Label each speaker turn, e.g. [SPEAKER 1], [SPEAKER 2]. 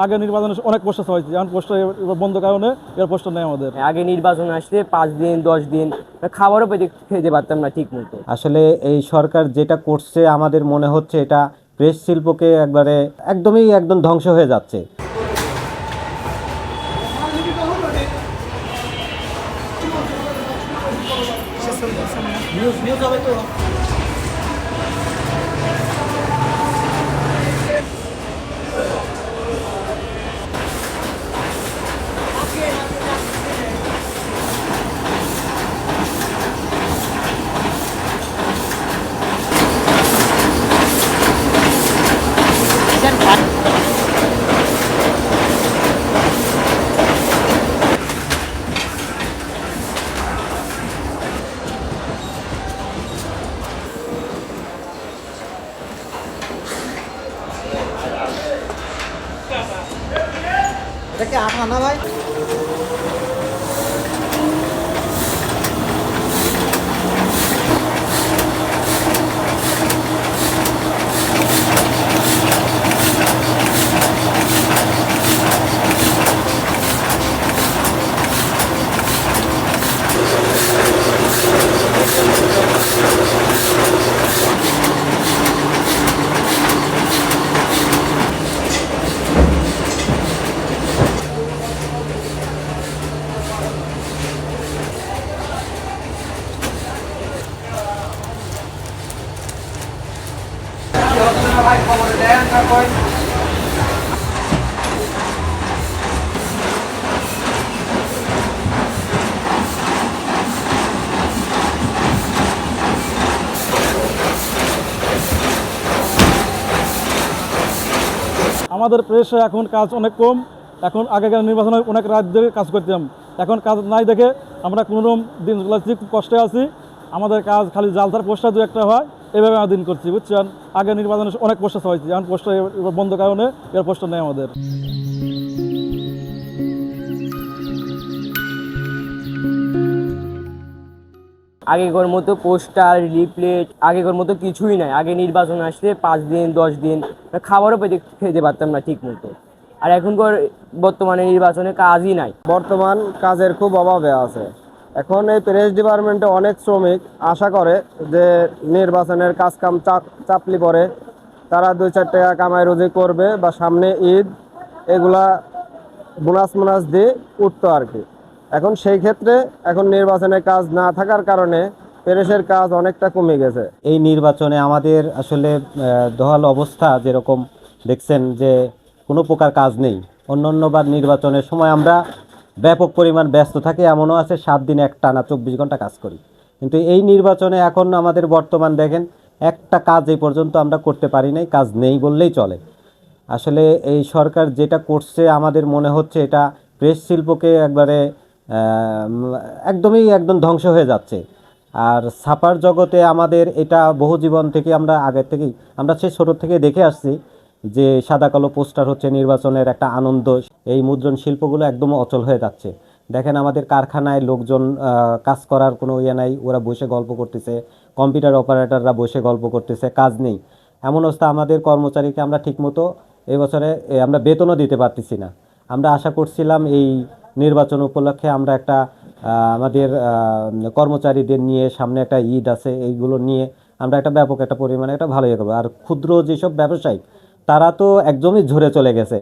[SPEAKER 1] আগে নির্বাচনে অনেক পোস্টার হয়েছে, এখন পোস্টার বন্ধ কারণে এর পোস্টার নেই আমাদের।
[SPEAKER 2] আগে নির্বাচন আসলে 5 দিন 10 দিন খাবারও পেতে খেতে পারতাম না ঠিক মতো।
[SPEAKER 3] আসলে এই সরকার যেটা করছে আমাদের মনে হচ্ছে এটা প্রেস শিল্পকে একবারে একদম ধ্বংস হয়ে যাচ্ছে।
[SPEAKER 4] এটা কি আঠা না ভাই? ভাই খবর দেন না কই?
[SPEAKER 1] আমাদের প্রেসে এখন কাজ অনেক কম। এখন আগেকার নির্বাচনে অনেক রাত ধরে কাজ করতাম, এখন কাজ নাই দেখে আমরা কোনোরকম দিনগুলো খুব কষ্টে আছি। আমাদের কাজ খালি জালতার পোস্টার দু একটা হয়, এভাবে আমরা দিন করছি, বুঝছেন। আগে নির্বাচনে অনেক পোস্টার হয়েছে, এখন পোস্টার বন্ধ কারণে এর পোস্টার নেই আমাদের।
[SPEAKER 2] আগেকার মতো পোস্টার লিফলেট আগেকার মতো কিছুই নাই। আগে নির্বাচন আসলে 5 দিন 10 দিন খাবারও পেতে খেতে পারতাম না ঠিক মতো। আর এখনকার বর্তমানে নির্বাচনে কাজই নাই।
[SPEAKER 3] বর্তমান কাজের খুব অভাবে আছে। এখন এই প্রেস ডিপার্টমেন্টে অনেক শ্রমিক আশা করে যে নির্বাচনের কাজ কাম চাপলি পরে তারা 2-4 টাকা কামাই রুজি করবে বা সামনে ঈদ এগুলা বোনাস দিয়ে উঠতো আর কি। এখন সেই ক্ষেত্রে এখন নির্বাচনের কাজ না থাকার কারণে প্রেসের কাজ অনেকটা কমে গেছে। এই নির্বাচনে আমাদের আসলে দোহাল অবস্থা, যেরকম দেখছেন যে কোনো প্রকার কাজ নেই। অন্যান্যবার নির্বাচনের সময় আমরা ব্যাপক পরিমাণ ব্যস্ত থাকি, এমনও আছে 7 দিন একটানা 24 ঘন্টা কাজ করি। কিন্তু এই নির্বাচনে এখন আমাদের বর্তমান দেখেন একটা কাজ এই পর্যন্ত আমরা করতে পারি নাই, কাজ নেই বললেই চলে। আসলে এই সরকার যেটা করছে আমাদের মনে হচ্ছে এটা প্রেস শিল্পকে একবারে একদম ধ্বংস হয়ে যাচ্ছে। আর ছাপার জগতে আমাদের এটা বহু জীবন থেকে আমরা আগের থেকেই আমরা সেই ছোটো থেকে দেখে আসছি যে সাদা কালো পোস্টার হচ্ছে নির্বাচনের একটা আনন্দ। এই মুদ্রণ শিল্পগুলো একদম অচল হয়ে যাচ্ছে। দেখেন আমাদের কারখানায় লোকজন কাজ করার কোনো ইয়ে নাই, ওরা বসে গল্প করতেছে, কম্পিউটার অপারেটররা বসে গল্প করতেছে, কাজ নেই। এমন অবস্থা আমাদের কর্মচারীকে আমরা ঠিকমতো এবছরে আমরা বেতনও দিতে পারতেছি না। আমরা আশা করছিলাম এই নির্বাচন উপলক্ষে আমরা একটা আমাদের কর্মচারীদের নিয়ে, সামনে একটা ঈদ আছে, এইগুলো নিয়ে আমরা একটা ব্যাপক একটা পরিমাণে একটা ভালো ইয়ে করবো। আর ক্ষুদ্র যেসব ব্যবসায়ী তারা তো একদমই ঝরে চলে গেছে।